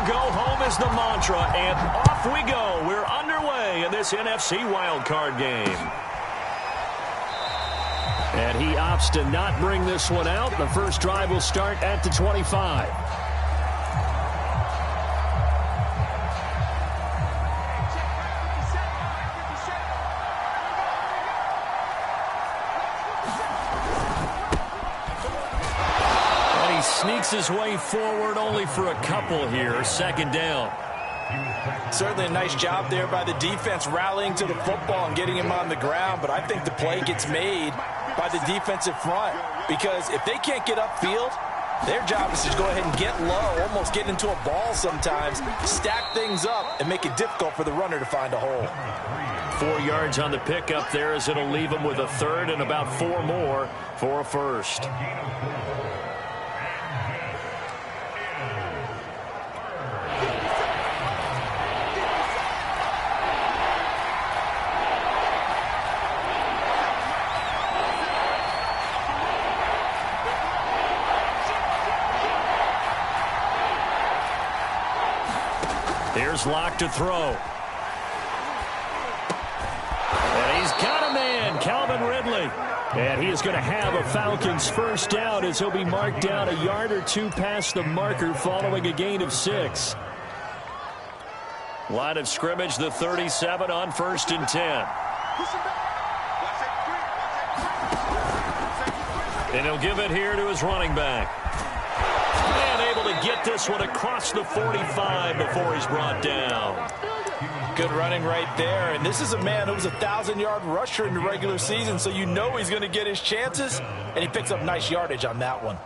go home is the mantra, and off we go. We're underway in this NFC wildcard game. And he opts to not bring this one out. The first drive will start at the 25. Sneaks his way forward only for a couple here. Second down. Certainly a nice job there by the defense rallying to the football and getting him on the ground. But I think the play gets made by the defensive front, because if they can't get upfield, their job is to go ahead and get low, almost get into a ball sometimes, stack things up, and make it difficult for the runner to find a hole. 4 yards on the pickup there, as it'll leave him with a third and about 4 more for a first. Here's Locke to throw. And he's got a man, Calvin Ridley. And he is going to have a Falcons first down, as he'll be marked down a yard or two past the marker following a gain of 6. Line of scrimmage, the 37 on 1st and 10. And he'll give it here to his running back. And able to get this one across the 45 before he's brought down. Good running right there. And this is a man who was a 1,000-yard rusher in the regular season, so you know he's going to get his chances, and he picks up nice yardage on that one.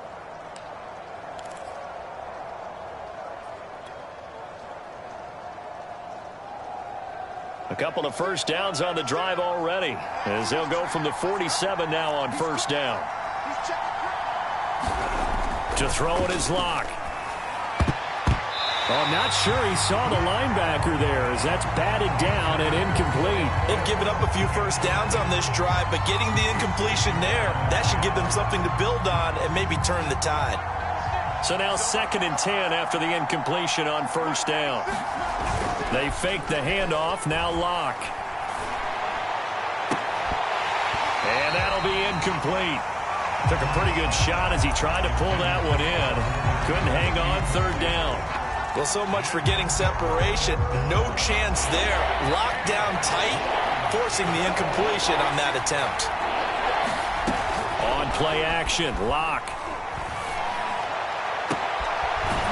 A couple of first downs on the drive already, as they'll go from the 47 now on first down. To throw it is Locke. Oh, I'm not sure he saw the linebacker there, as that's batted down and incomplete. They've given up a few first downs on this drive, but getting the incompletion there, that should give them something to build on and maybe turn the tide. So now 2nd and 10 after the incompletion on first down. They fake the handoff, now Locke. And that'll be incomplete. Took a pretty good shot as he tried to pull that one in. Couldn't hang on, 3rd down. Well, so much for getting separation. No chance there. Locked down tight, forcing the incompletion on that attempt. On play action, Locke.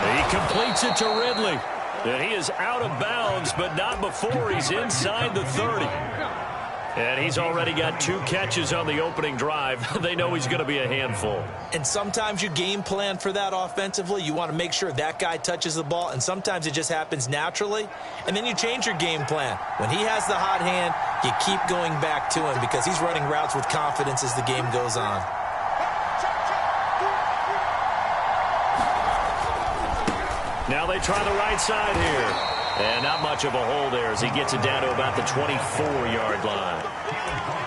He completes it to Ridley. And he is out of bounds, but not before he's inside the 30. And he's already got 2 catches on the opening drive. They know he's going to be a handful. And sometimes you game plan for that offensively. You want to make sure that guy touches the ball, and sometimes it just happens naturally. And then you change your game plan. When he has the hot hand, you keep going back to him because he's running routes with confidence as the game goes on. Now they try the right side here. And not much of a hole there as he gets it down to about the 24-yard line.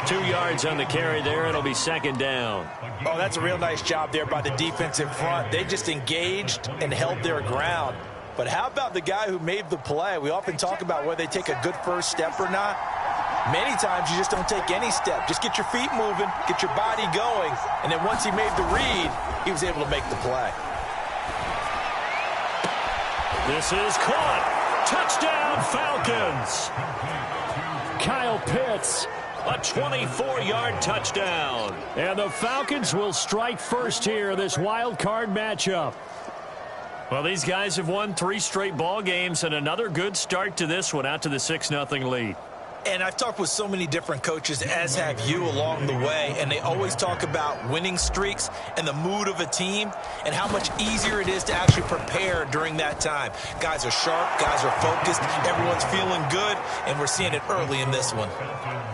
2 yards on the carry there. It'll be 2nd down. Oh, that's a real nice job there by the defensive front. They just engaged and held their ground. But how about the guy who made the play? We often talk about whether they take a good first step or not. Many times you just don't take any step. Just get your feet moving, get your body going, and then once he made the read, he was able to make the play. This is caught. Touchdown, Falcons. Kyle Pitts, a 24-yard touchdown. And the Falcons will strike first here in this wild card matchup. Well, these guys have won 3 straight ball games, and another good start to this one, out to the 6-0 lead. And I've talked with so many different coaches, as have you, along the way, and they always talk about winning streaks and the mood of a team and how much easier it is to actually prepare during that time. Guys are sharp, guys are focused, everyone's feeling good, and we're seeing it early in this one.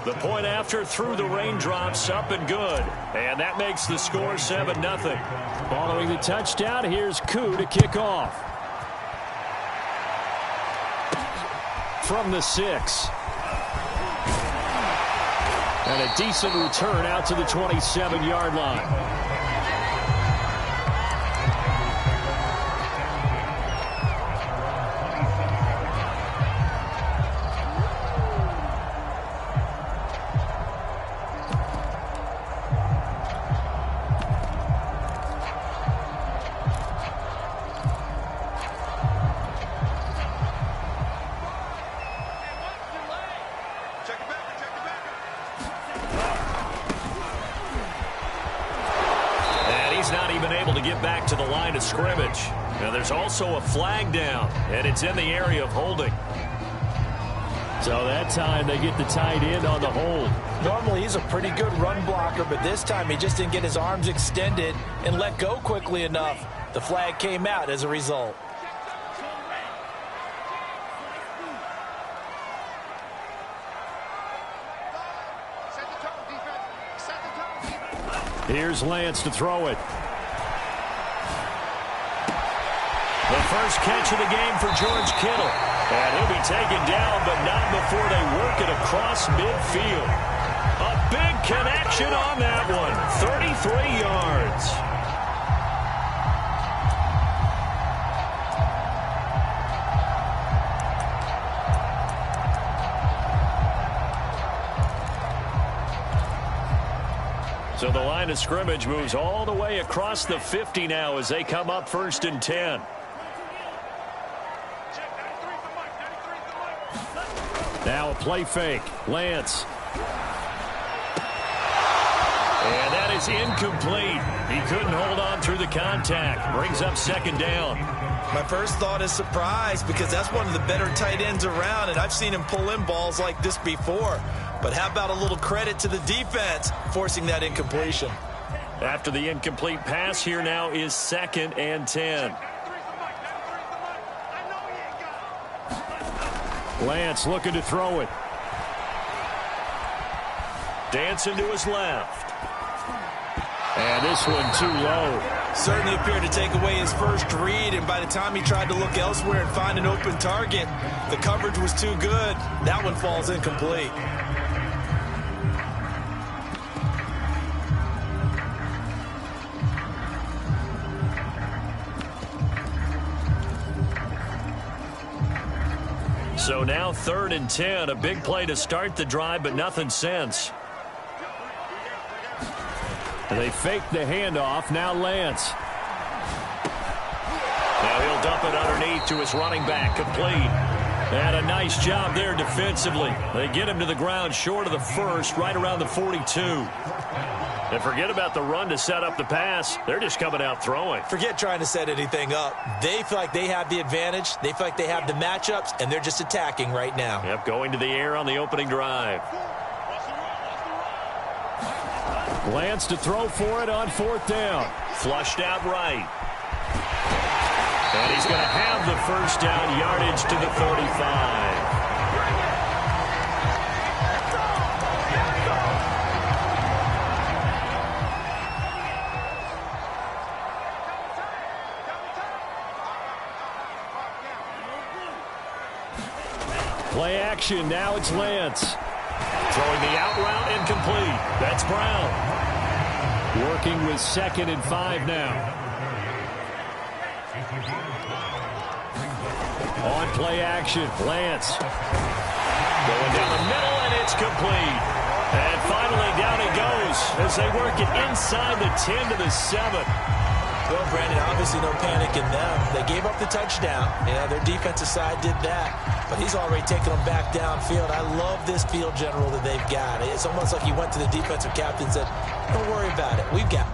The point after through the raindrops, up and good. And that makes the score 7-0. Following the touchdown, here's Koo to kick off. From the 6. And a decent return out to the 27-yard line. able to get back to the line of scrimmage. Now there's also a flag down, and it's in the area of holding. So that time they get the tight end on the hold. Normally he's a pretty good run blocker, but this time he just didn't get his arms extended and let go quickly enough. The flag came out as a result. Here's Lance to throw it. The first catch of the game for George Kittle. And he'll be taken down, but not before they work it across midfield. A big connection on that one. 33 yards. So the line of scrimmage moves all the way across the 50 now as they come up 1st and 10. Now a play fake. Lance. And that is incomplete. He couldn't hold on through the contact. Brings up 2nd down. My first thought is surprise, because that's one of the better tight ends around, and I've seen him pull in balls like this before. But how about a little credit to the defense forcing that incompletion? After the incomplete pass, here now is 2nd and 10. Lance looking to throw it. Dancing to his left. And this one too low. Certainly appeared to take away his first read, and by the time he tried to look elsewhere and find an open target, the coverage was too good. That one falls incomplete. So now 3rd and 10, a big play to start the drive, but nothing since. They fake the handoff. Now Lance. Now he'll dump it underneath to his running back, complete. And a nice job there defensively. They get him to the ground short of the first, right around the 42. And forget about the run to set up the pass. They're just coming out throwing. Forget trying to set anything up. They feel like they have the advantage. They feel like they have the matchups, and they're just attacking right now. Yep, going to the air on the opening drive. Lance to throw for it on 4th down. Flushed out right. And he's going to have the 1st down, yardage to the 35. Play action. Now it's Lance. Throwing the out route, incomplete. That's Brown. Working with 2nd and 5 now. On play action, Lance. Going down the middle, and it's complete. And finally down he goes as they work it inside the 10 to the 7. Well, Brandon, obviously no panic in them. They gave up the touchdown. Their defensive side did that. But he's already taken them back downfield. I love this field general that they've got. It's almost like he went to the defensive captain and said, don't worry about it. We've got it.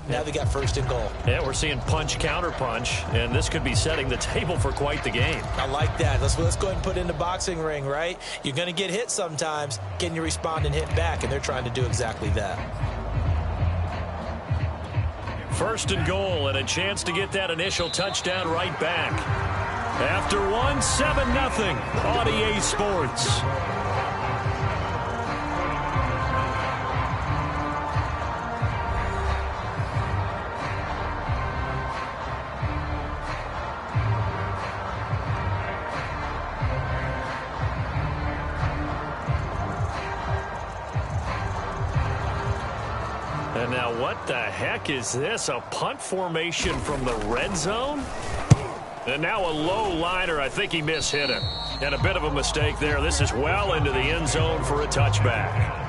Now they got first and goal. Yeah, we're seeing punch, counter punch, and this could be setting the table for quite the game. I like that. Let's go ahead and put it in the boxing ring, right? You're going to get hit sometimes. Can you respond and hit back? And they're trying to do exactly that. First and goal, and a chance to get that initial touchdown right back. After 7-0 on EA Sports. And now what the heck is this? A punt formation from the red zone? And now a low liner. I think he mishit it. And a bit of a mistake there. This is well into the end zone for a touchback.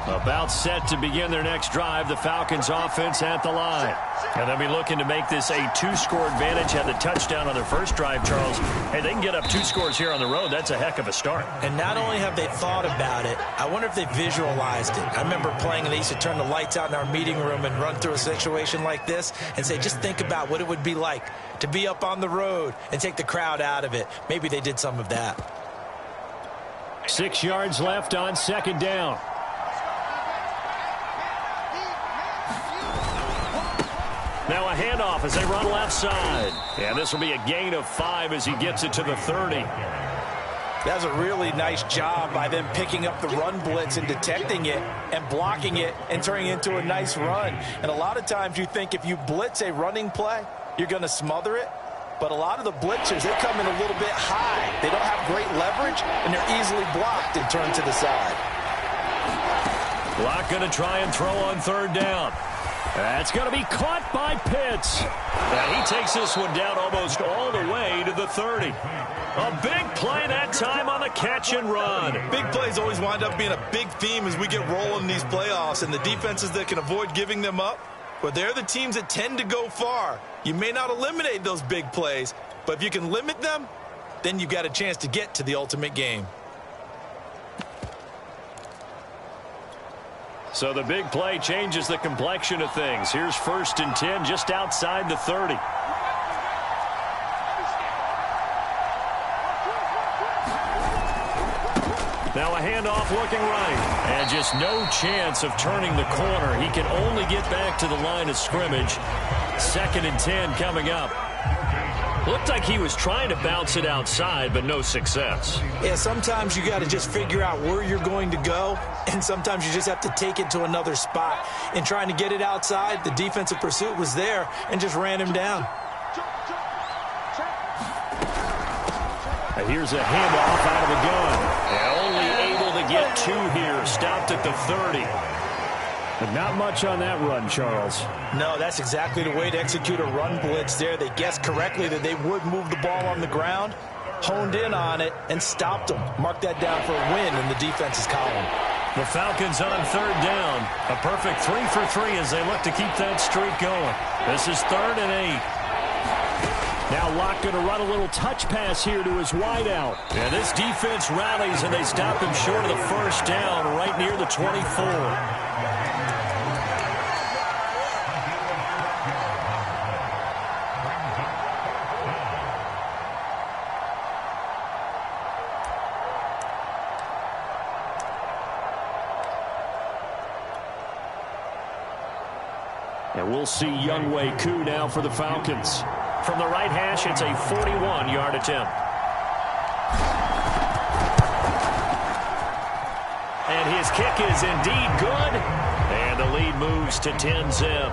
About set to begin their next drive. The Falcons offense at the line. And they'll be looking to make this a 2-score advantage. Had the touchdown on their first drive, Charles. Hey, they can get up 2 scores here on the road. That's a heck of a start. And not only have they thought about it, I wonder if they visualized it. I remember playing, and they used to turn the lights out in our meeting room and run through a situation like this and say, just think about what it would be like to be up on the road and take the crowd out of it. Maybe they did some of that. 6 yards left on second down. Now a handoff as they run left side. And this will be a gain of 5 as he gets it to the 30. That's a really nice job by them picking up the run blitz and detecting it and blocking it and turning it into a nice run. And a lot of times you think if you blitz a running play, you're going to smother it. But a lot of the blitzers, they come in a little bit high. They don't have great leverage, and they're easily blocked and turned to the side. Block going to try and throw on third down. That's going to be caught by Pitts. And he takes this one down almost all the way to the 30. A big play that time on the catch and run. Big plays always wind up being a big theme as we get rolling in these playoffs, and the defenses that can avoid giving them up, but they're the teams that tend to go far. You may not eliminate those big plays, but if you can limit them, then you've got a chance to get to the ultimate game. So the big play changes the complexion of things. Here's 1st and 10 just outside the 30. Now a handoff looking right. And just no chance of turning the corner. He can only get back to the line of scrimmage. 2nd and 10 coming up. Looked like he was trying to bounce it outside, but no success. Yeah, sometimes you got to just figure out where you're going to go, and sometimes you just have to take it to another spot. In trying to get it outside, the defensive pursuit was there and just ran him down. And here's a handoff out of the gun. And only able to get 2 here. Stopped at the 30. But not much on that run, Charles. No, that's exactly the way to execute a run blitz there. They guessed correctly that they would move the ball on the ground, honed in on it, and stopped them. Mark that down for a win in the defense's column. The Falcons on third down. A perfect 3 for 3 as they look to keep that streak going. This is 3rd and 8. Now Locke going to run a little touch pass here to his wideout. And this defense rallies, and they stop him short of the first down right near the 24. And we'll see Younghoe Koo now for the Falcons. From the right hash, it's a 41-yard attempt. And his kick is indeed good. And the lead moves to 10-zip.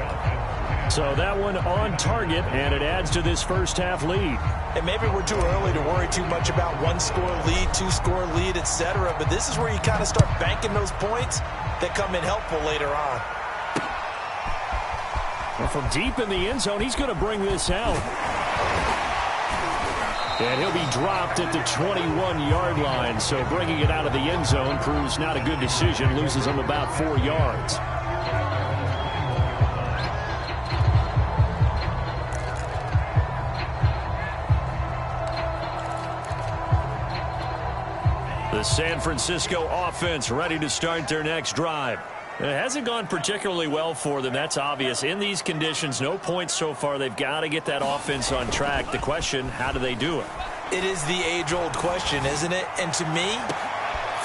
So that one on target, and it adds to this first half lead. And maybe we're too early to worry too much about 1-score lead, 2-score lead, etc. But this is where you kind of start banking those points that come in helpful later on. Well, from deep in the end zone, he's going to bring this out. And he'll be dropped at the 21-yard line. So bringing it out of the end zone proves not a good decision. Loses him about 4 yards. The San Francisco offense ready to start their next drive. It hasn't gone particularly well for them. That's obvious. In these conditions, no points so far. They've got to get that offense on track. The question, how do they do it? It is the age-old question, isn't it? And to me...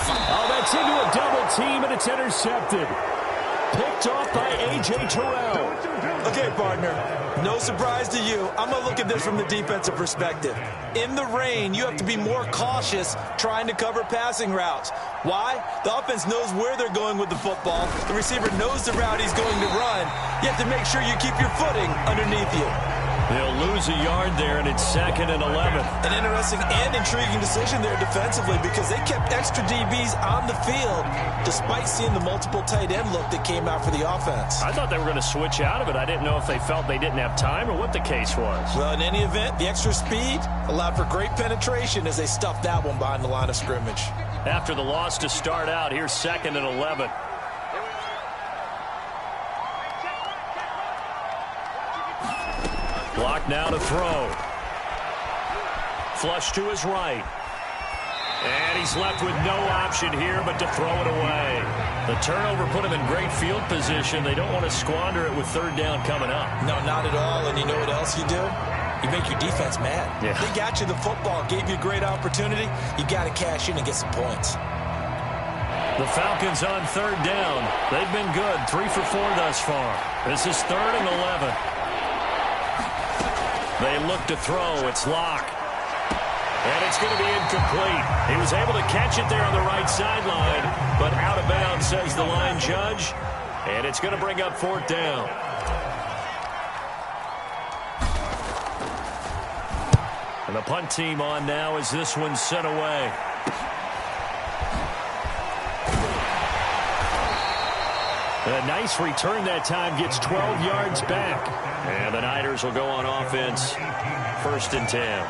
Oh, that's into a double team, and it's intercepted. Picked off by A.J. Terrell. Okay, partner, no surprise to you. I'm going to look at this from the defensive perspective. In the rain, you have to be more cautious trying to cover passing routes. Why? The offense knows where they're going with the football. The receiver knows the route he's going to run. You have to make sure you keep your footing underneath you. They'll lose a yard there, and it's 2nd and 11. An interesting and intriguing decision there defensively because they kept extra DBs on the field despite seeing the multiple tight end look that came out for the offense. I thought they were going to switch out of it. I didn't know if they felt they didn't have time or what the case was. Well, in any event, the extra speed allowed for great penetration as they stuffed that one behind the line of scrimmage. After the loss to start out, here's 2nd and 11. Block now to throw. Flush to his right. And he's left with no option here but to throw it away. The turnover put him in great field position. They don't want to squander it with 3rd down coming up. No, not at all. And you know what else you do? You make your defense mad. Yeah. They got you the football, gave you a great opportunity. You got to cash in and get some points. The Falcons on 3rd down. They've been good. 3 for 4 thus far. This is 3rd and 11. They look to throw. It's Locke. And it's going to be incomplete. He was able to catch it there on the right sideline, but out of bounds, says the line judge. And it's going to bring up 4th down. And the punt team on now as this one's sent away. A nice return that time, gets 12 yards back. And the Niners will go on offense, 1st and 10.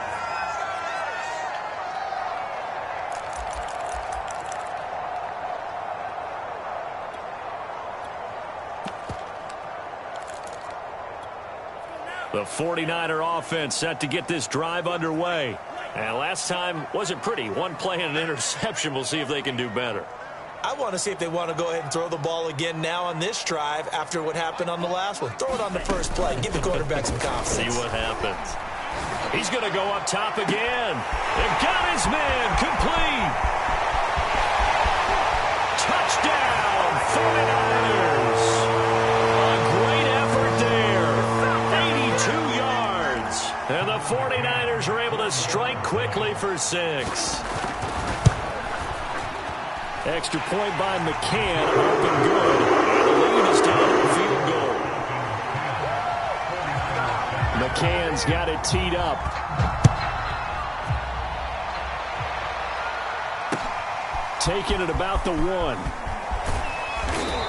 The 49er offense set to get this drive underway. And last time wasn't pretty. One play and an interception. We'll see if they can do better. I want to see if they want to go ahead and throw the ball again now on this drive after what happened on the last one. Throw it on the first play. Give the quarterback some confidence. See what happens. He's going to go up top again. They've got his man complete. Touchdown, 49ers. A great effort there. 82 yards. And the 49ers are able to strike quickly for 6. Extra point by McCann, open good. And the lead is down to a field goal. McCann's got it teed up. Taking it about the 1.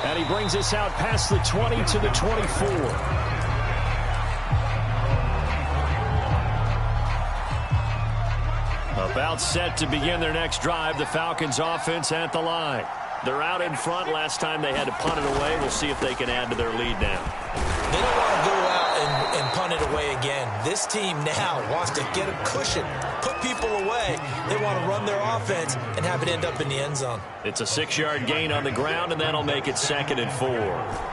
And he brings us out past the 20 to the 24. About set to begin their next drive. The Falcons offense at the line. They're out in front. Last time they had to punt it away. We'll see if they can add to their lead now. They don't want to go out and punt it away again. This team now wants to get a cushion, put people away. They want to run their offense and have it end up in the end zone. It's a 6-yard gain on the ground, and that'll make it 2nd and 4.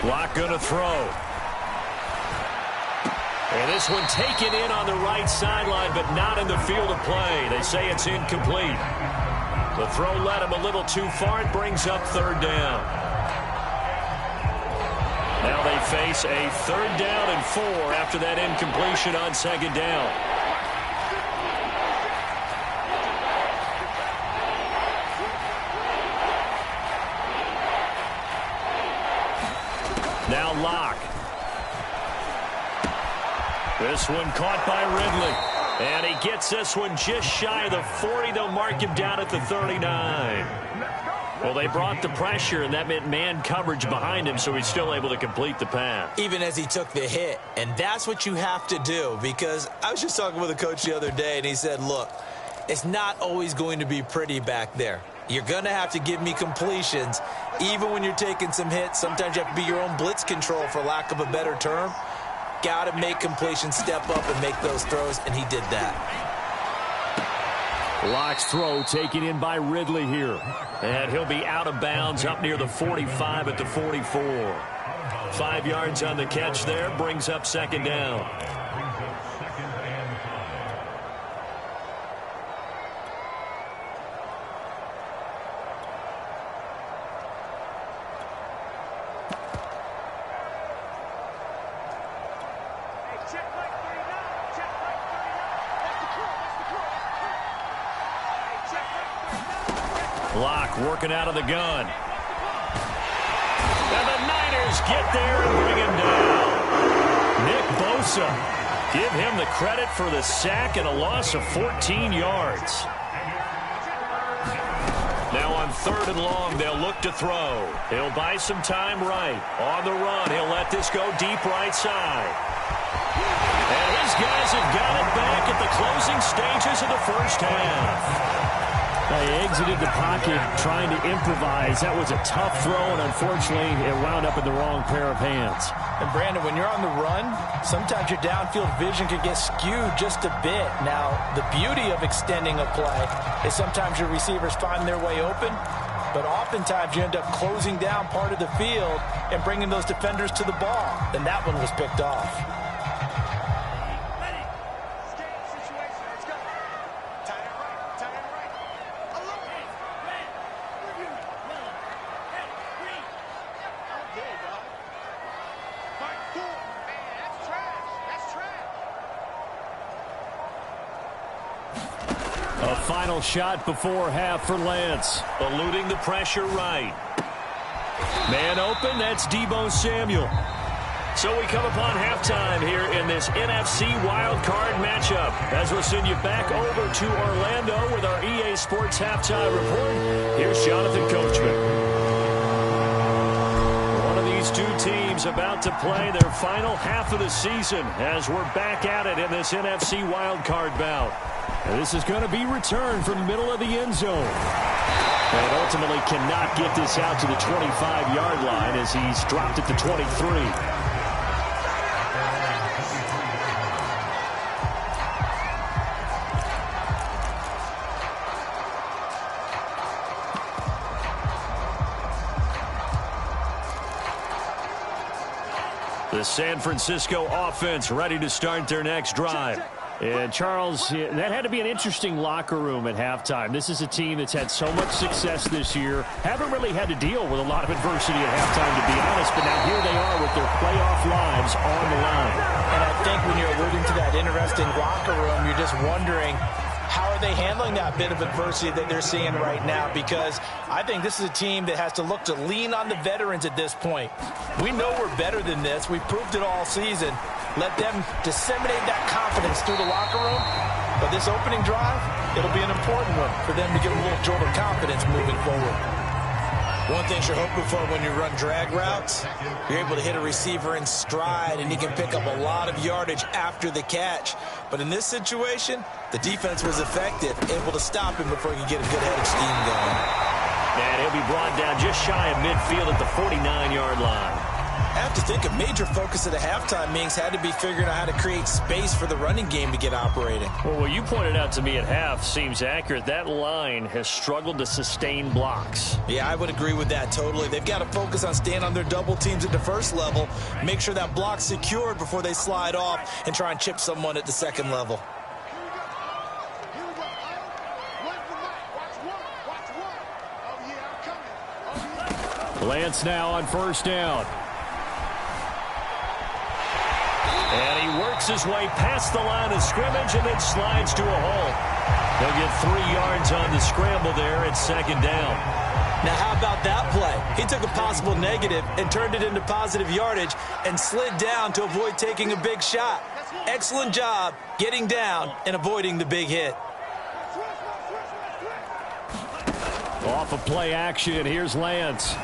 Locke going to throw. And this one taken in on the right sideline, but not in the field of play. They say it's incomplete. The throw led him a little too far. It brings up 3rd down. Now they face a 3rd down and 4 after that incompletion on 2nd down. Now Locke. This one caught by Ridley. And he gets this one just shy of the 40. They'll mark him down at the 39. Well, they brought the pressure, and that meant man coverage behind him, so he's still able to complete the pass. Even as he took the hit. And that's what you have to do, because I was just talking with a coach the other day, and he said, look, it's not always going to be pretty back there. You're going to have to give me completions. Even when you're taking some hits, sometimes you have to be your own blitz control, for lack of a better term. got to make completion, step up and make those throws, and he did that. Locke's throw taken in by Ridley here. And he'll be out of bounds up near the 45 at the 44. 5 yards on the catch there, brings up second down. Locke working out of the gun. And the Niners get there and bring him down. Nick Bosa, give him the credit for the sack and a loss of 14 yards. Now on 3rd and long, they'll look to throw. He'll buy some time right. On the run, he'll let this go deep right side. And his guys have got it back at the closing stages of the first half. They exited the pocket trying to improvise. That was a tough throw, and unfortunately, it wound up in the wrong pair of hands. And, Brandon, when you're on the run, sometimes your downfield vision can get skewed just a bit. Now, the beauty of extending a play is sometimes your receivers find their way open, but oftentimes you end up closing down part of the field and bringing those defenders to the ball. And that one was picked off. A final shot before half for Lance. Eluding the pressure right. Man open, that's Deebo Samuel. So we come upon halftime here in this NFC wildcard matchup. As we'll send you back over to Orlando with our EA Sports Halftime Report. Here's Jonathan Coachman. One of these two teams about to play their final half of the season as we're back at it in this NFC wildcard bout. And this is going to be returned from the middle of the end zone. And ultimately cannot get this out to the 25-yard line as he's dropped at the 23. The San Francisco offense ready to start their next drive. And, Charles, that had to be an interesting locker room at halftime. This is a team that's had so much success this year. Haven't really had to deal with a lot of adversity at halftime, to be honest. But now here they are with their playoff lives on the line. And I think when you're alluding to that interesting locker room, you're just wondering, how are they handling that bit of adversity that they're seeing right now? Because I think this is a team that has to look to lean on the veterans at this point. We know we're better than this. We've proved it all season. Let them disseminate that confidence through the locker room. But this opening drive, it'll be an important one for them to get a little jolt of confidence moving forward. One thing you're hoping for when you run drag routes, you're able to hit a receiver in stride, and he can pick up a lot of yardage after the catch. But in this situation, the defense was effective, able to stop him before he could get a good head of steam going. And he'll be brought down just shy of midfield at the 49-yard line. I have to think a major focus at the halftime meetings had to be figuring out how to create space for the running game to get operating. Well, what you pointed out to me at half seems accurate. That line has struggled to sustain blocks. Yeah, I would agree with that totally. They've got to focus on staying on their double teams at the first level, make sure that block's secured before they slide off and try and chip someone at the second level. Lance now on first down. And he works his way past the line of scrimmage and then slides to a hole. They'll get 3 yards on the scramble there at second down. Now, how about that play? He took a possible negative and turned it into positive yardage and slid down to avoid taking a big shot. Excellent job getting down and avoiding the big hit. Off of play action, here's Lance.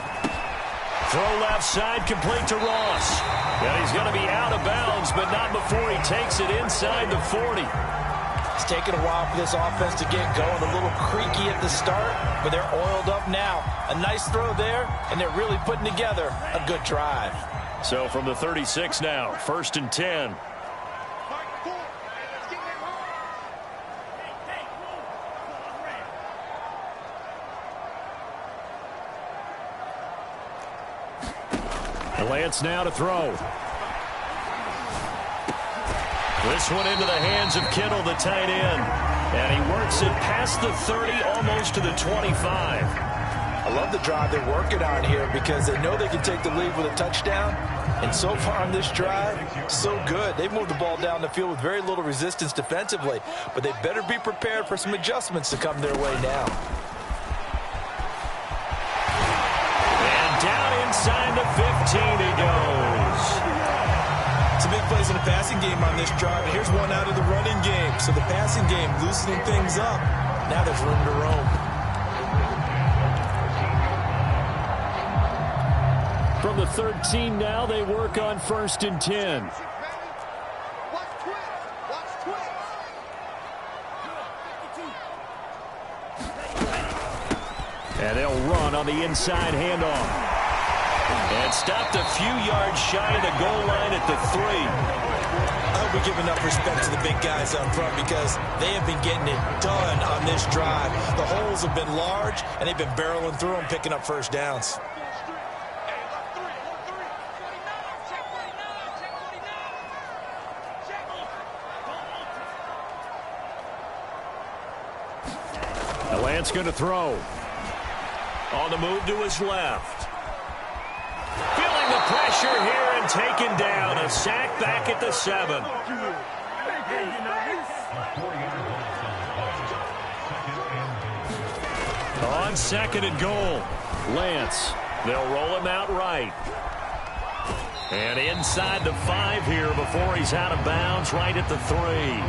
Throw left side, complete to Ross. And he's going to be out of bounds, but not before he takes it inside the 40. It's taken a while for this offense to get going. A little creaky at the start, but they're oiled up now. A nice throw there, and they're really putting together a good drive. So from the 36 now, 1st and 10. Lance now to throw. This one into the hands of Kittle, the tight end. And he works it past the 30, almost to the 25. I love the drive they're working on here because they know they can take the lead with a touchdown. And so far on this drive, so good. They've moved the ball down the field with very little resistance defensively. But they better be prepared for some adjustments to come their way now. Down inside the 15 he goes. Some big plays in the passing game on this drive. And here's one out of the running game. So the passing game loosening things up. Now there's room to roam. From the 13 now, they work on 1st and 10. And they'll run on the inside handoff. And stopped a few yards shy of the goal line at the 3. I hope we give enough respect to the big guys up front because they have been getting it done on this drive. The holes have been large, and they've been barreling through them, picking up first downs. Lance going to throw. On the move to his left. Feeling the pressure here and taken down. A sack back at the 7. On 2nd and goal. Lance. They'll roll him out right. And inside the 5 here before he's out of bounds right at the 3.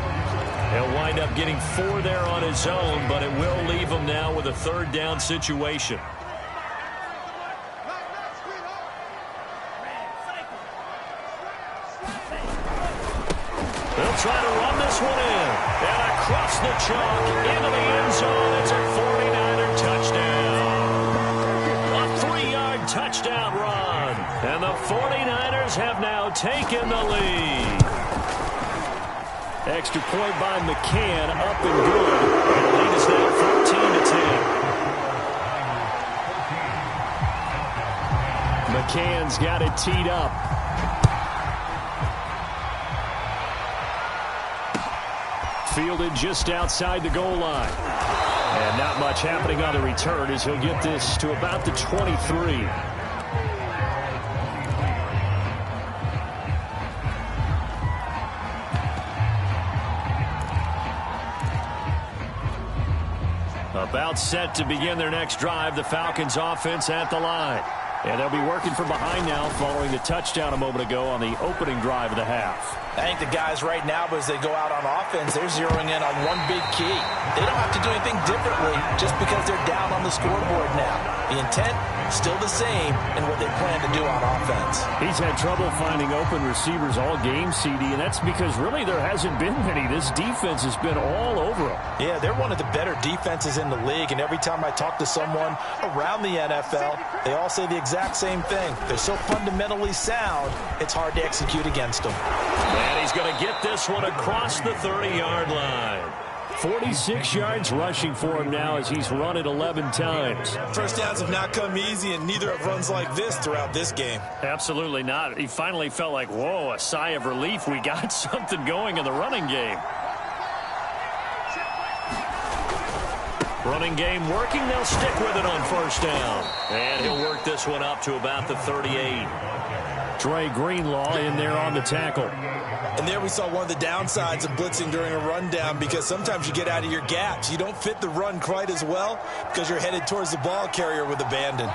He'll wind up getting 4 there on his own, but it will leave him now with a 3rd down situation. They'll try to run this one in. And across the chalk into the end zone. It's a 49er touchdown. A 3-yard touchdown run. And the 49ers have now taken the lead. Extra point by McCann, up and good. And the lead is now 14-10. McCann's got it teed up. Fielded just outside the goal line. And not much happening on the return as he'll get this to about the 23. About set to begin their next drive, the Falcons offense at the line. And they'll be working from behind now following the touchdown a moment ago on the opening drive of the half. I think the guys right now, as they go out on offense, they're zeroing in on one big key. They don't have to do anything differently just because they're down on the scoreboard now. The intent, still the same in what they plan to do on offense. He's had trouble finding open receivers all game, CD, and that's because really there hasn't been many. This defense has been all over them. Yeah, they're one of the better defenses in the league, and every time I talk to someone around the NFL, they all say the exact same thing. They're so fundamentally sound, it's hard to execute against them. And he's going to get this one across the 30-yard line. 46 yards rushing for him now as he's run it 11 times. First downs have not come easy, and neither have runs like this throughout this game. Absolutely not. He finally felt like, whoa, a sigh of relief. We got something going in the running game. Running game working. They'll stick with it on 1st down. And he'll work this one up to about the 38. Dre Greenlaw in there on the tackle. And there we saw one of the downsides of blitzing during a rundown because sometimes you get out of your gaps. You don't fit the run quite as well because you're headed towards the ball carrier with abandon.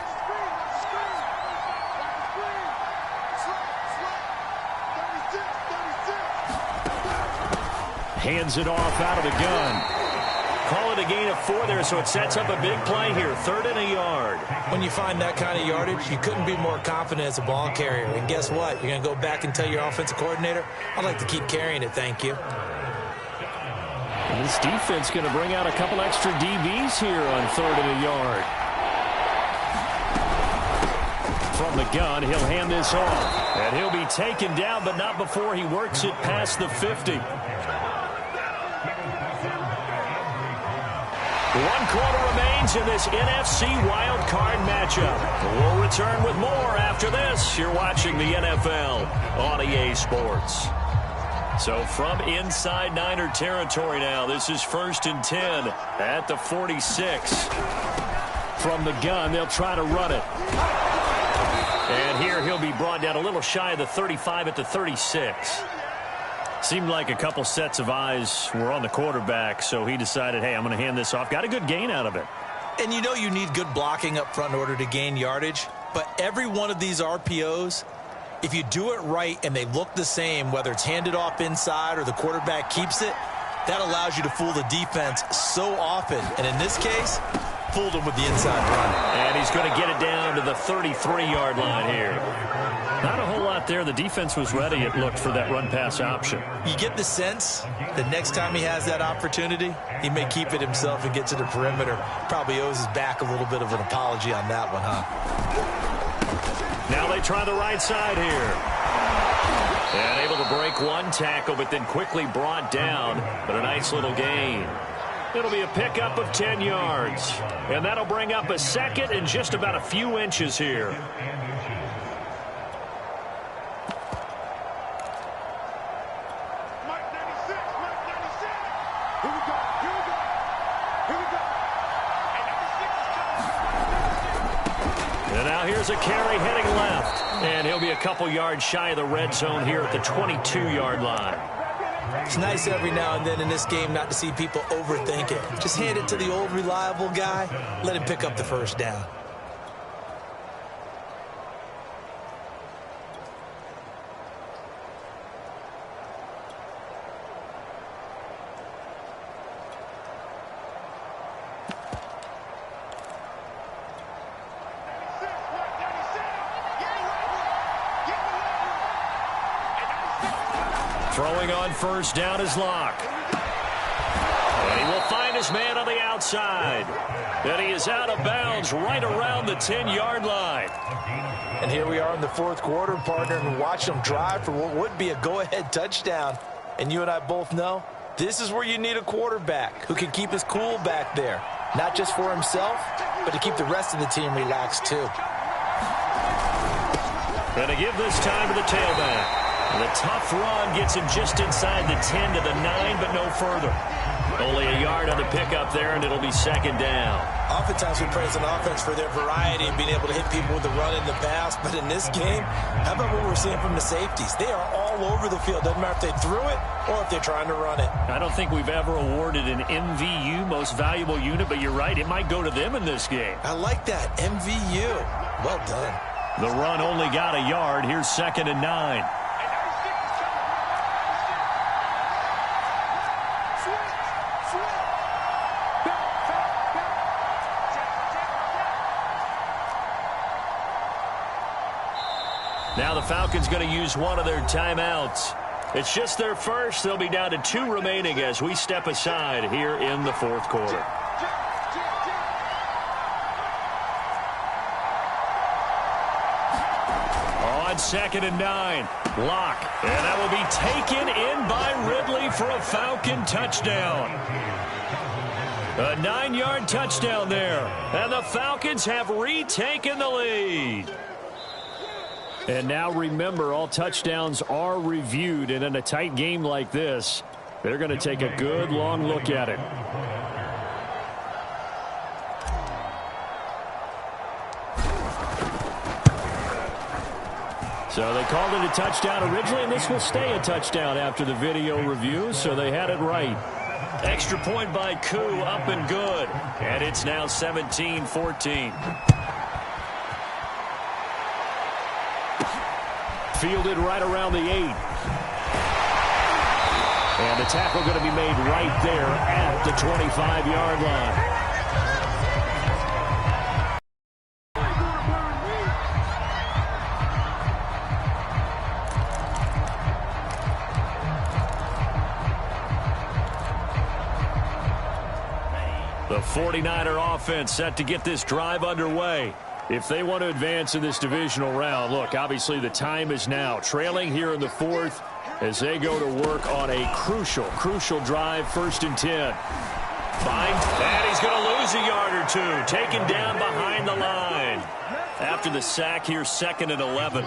Hands it off out of the gun. Call it a gain of 4 there, so it sets up a big play here. 3rd and a yard. When you find that kind of yardage, you couldn't be more confident as a ball carrier. And guess what? You're going to go back and tell your offensive coordinator, I'd like to keep carrying it, thank you. And Falcons defense going to bring out a couple extra DBs here on 3rd and a yard. From the gun, he'll hand this off. And he'll be taken down, but not before he works it past the 50. 1 quarter remains in this NFC wild card matchup. We'll return with more after this. You're watching the NFL on EA Sports. So from inside Niner territory now, this is 1st and 10 at the 46. From the gun, they'll try to run it. And here he'll be brought down a little shy of the 35 at the 36. Seemed like a couple sets of eyes were on the quarterback, so he decided, hey, I'm going to hand this off. Got a good gain out of it. And you know you need good blocking up front in order to gain yardage, but every one of these RPOs, if you do it right and they look the same, whether it's handed off inside or the quarterback keeps it, that allows you to fool the defense so often. And in this case, fooled him with the inside run. And he's going to get it down to the 33-yard line here. Not a whole lot there. The defense was ready, it looked, for that run-pass option. You get the sense that next time he has that opportunity, he may keep it himself and get to the perimeter. Probably owes his back a little bit of an apology on that one, huh? Now they try the right side here. And able to break one tackle, but then quickly brought down. But a nice little gain. It'll be a pickup of 10 yards. And that'll bring up a second and just about a few inches here. And now here's a carry heading left. And he'll be a couple yards shy of the red zone here at the 22-yard line. It's nice every now and then in this game not to see people overthink it. Just hand it to the old reliable guy. Let him pick up the first down. Throwing on first down is Locke. And he will find his man on the outside. And he is out of bounds right around the 10-yard line. And here we are in the fourth quarter, partner, and watch them drive for what would be a go-ahead touchdown. And you and I both know this is where you need a quarterback who can keep his cool back there. Not just for himself, but to keep the rest of the team relaxed too. And to give this time to the tailback. The tough run gets him just inside the 10 to the 9, but no further. Only a yard on the pickup there, and it'll be second down. Oftentimes we praise an offense for their variety and being able to hit people with the run in the pass, but in this game, how about what we're seeing from the safeties? They are all over the field. Doesn't matter if they threw it or if they're trying to run it. I don't think we've ever awarded an MVU, most valuable unit, but you're right, it might go to them in this game. I like that, MVU. Well done. The run only got a yard. Here's second and 9. Now the Falcons going to use one of their timeouts. It's just their first. They'll be down to 2 remaining as we step aside here in the fourth quarter. On second and 9, Locke. And that will be taken in by Ridley for a Falcon touchdown. A 9-yard touchdown there. And the Falcons have retaken the lead. And now remember, all touchdowns are reviewed, and in a tight game like this, they're going to take a good long look at it. So they called it a touchdown originally, and this will stay a touchdown after the video review, so they had it right. Extra point by Koo, up and good. And it's now 17-14. Fielded right around the 8. And the tackle going to be made right there at the 25-yard line. The 49er offense set to get this drive underway. If they want to advance in this divisional round, look, obviously the time is now. Trailing here in the fourth as they go to work on a crucial drive, 1st and 10. Fine, and he's going to lose a yard or two. Taken down behind the line. After the sack here, 2nd and 11.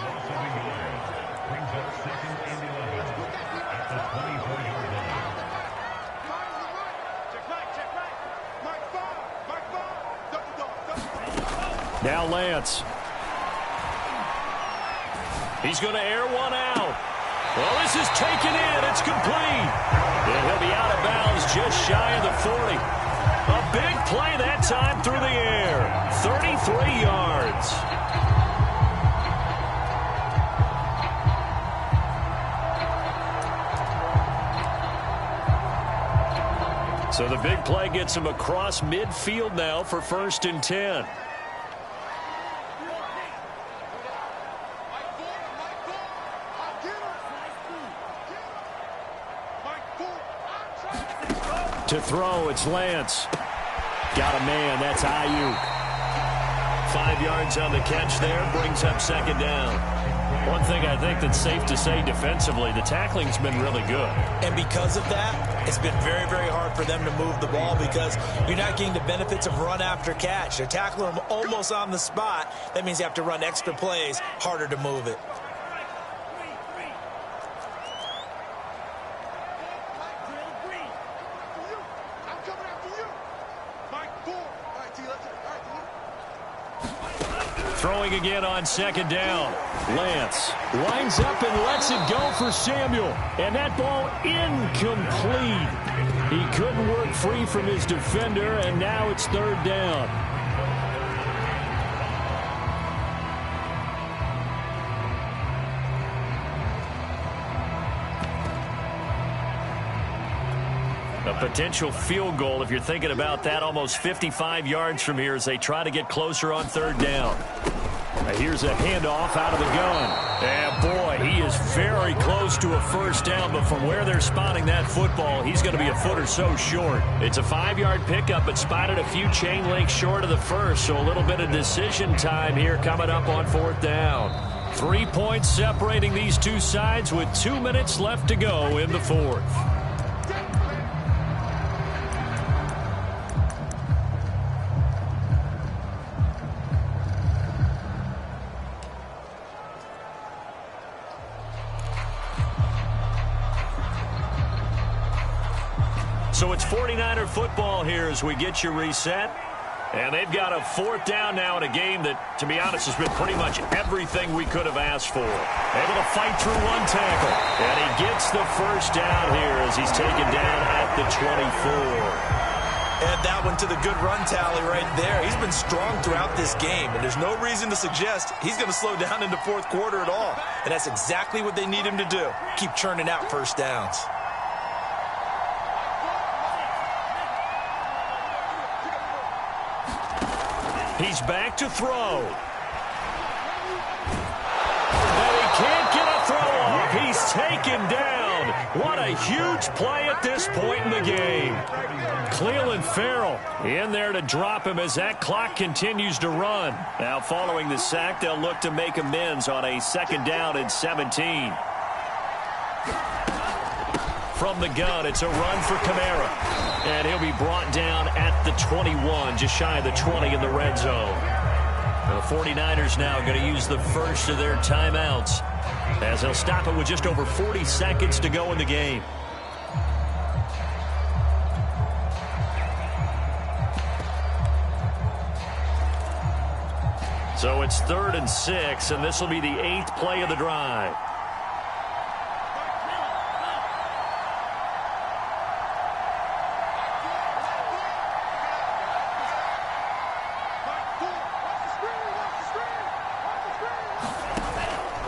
Now Lance. He's going to air one out. Well, this is taken in. It's complete. And he'll be out of bounds just shy of the 40. A big play that time through the air. 33 yards. So the big play gets him across midfield now for 1st and 10. To throw, it's Lance. Got a man, that's Ayuk. 5 yards on the catch there, brings up 2nd down. One thing I think that's safe to say defensively, the tackling's been really good. And because of that, it's been very, very hard for them to move the ball because you're not getting the benefits of run after catch. They're tackling them almost on the spot. That means you have to run extra plays, harder to move it. Throwing again on 2nd down. Lance winds up and lets it go for Samuel. And that ball incomplete. He couldn't work free from his defender, and now it's 3rd down. A potential field goal, if you're thinking about that, almost 55 yards from here as they try to get closer on 3rd down. Here's a handoff out of the gun. And, boy, he is very close to a 1st down, but from where they're spotting that football, he's going to be a foot or so short. It's a 5-yard pickup, but spotted a few chain links short of the 1st, so a little bit of decision time here coming up on 4th down. 3 points separating these two sides with 2 minutes left to go in the 4th. So it's 49er football here as we get you reset. And they've got a 4th down now in a game that, to be honest, has been pretty much everything we could have asked for. Able to fight through one tackle. And he gets the 1st down here as he's taken down at the 24. Add that one to the good run tally right there. He's been strong throughout this game, and there's no reason to suggest he's going to slow down into 4th quarter at all. And that's exactly what they need him to do. Keep churning out 1st downs. He's back to throw. And he can't get a throw off. He's taken down. What a huge play at this point in the game. Cleveland Farrell in there to drop him as that clock continues to run. Now following the sack, they'll look to make amends on a 2nd down and 17. From the gun, it's a run for Kamara. And he'll be brought down at the 21, just shy of the 20 in the red zone. The 49ers now going to use the first of their timeouts as they'll stop it with just over 40 seconds to go in the game. So it's 3rd and 6, and this will be the 8th play of the drive.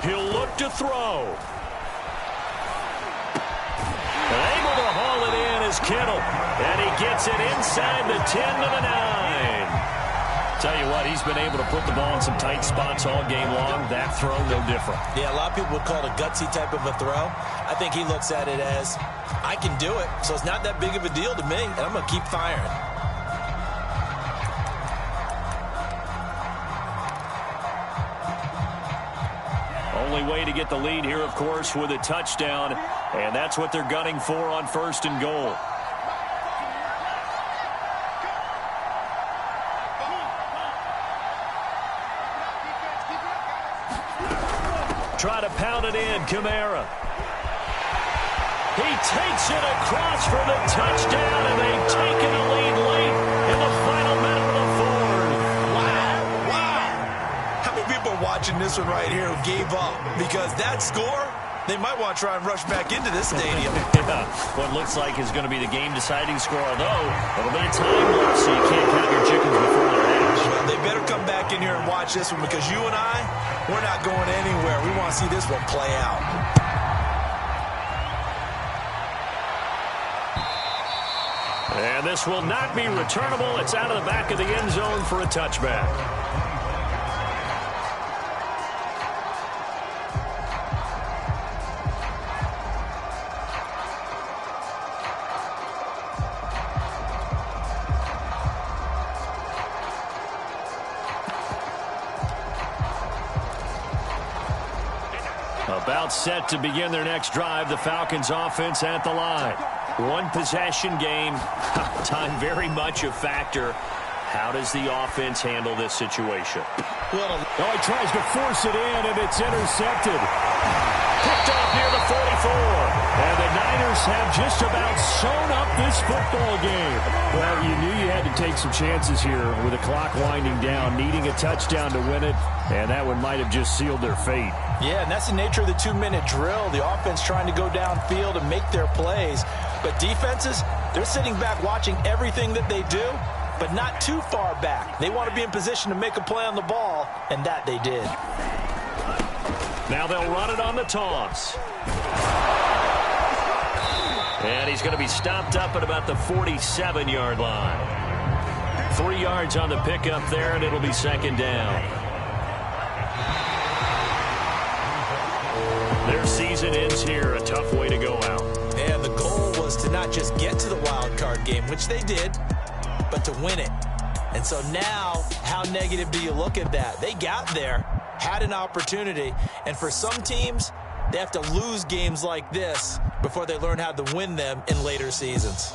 He'll look to throw. And able to haul it in is Kittle. And he gets it inside the 10 to the 9. Tell you what, he's been able to put the ball in some tight spots all game long. That throw, no different. Yeah, a lot of people would call it a gutsy type of a throw. I think he looks at it as, I can do it, so it's not that big of a deal to me, and I'm going to keep firing. only way to get the lead here, of course, with a touchdown. And that's what they're gunning for on 1st and goal. Try to pound it in, Kamara. He takes it across for the touchdown, and they've taken a lead late in the final minute of the fourth. Wow. How many people are watching this one right here who gave up? Because that score, they might want to try and rush back into this stadium. Yeah, what looks like is going to be the game-deciding score, although a little bit of time left, so you can't count your chickens before they're hatched. Well, they better come back in here and watch this one, because you and I, we're not going anywhere. We want to see this one play out. And this will not be returnable. It's out of the back of the end zone for a touchback. About set to begin their next drive, the Falcons offense at the line. One possession game. Time very much a factor. How does the offense handle this situation? Oh, he tries to force it in, and it's intercepted. Picked off near the 44. And the Niners have just about sewn up this football game. Well, you knew you had to take some chances here with the clock winding down, needing a touchdown to win it, and that one might have just sealed their fate. Yeah, and that's the nature of the 2-minute drill. The offense trying to go downfield and make their plays. But defenses, they're sitting back watching everything that they do, but not too far back. They want to be in position to make a play on the ball, and that they did. Now they'll run it on the toss. And he's going to be stopped up at about the 47-yard line. 3 yards on the pickup there, and it'll be 2nd down. Their season ends here. A tough way to go out. And the goal was to not just get to the wild card game, which they did, but to win it. And so now, how negative do you look at that? They got there, had an opportunity, and for some teams, they have to lose games like this before they learn how to win them in later seasons.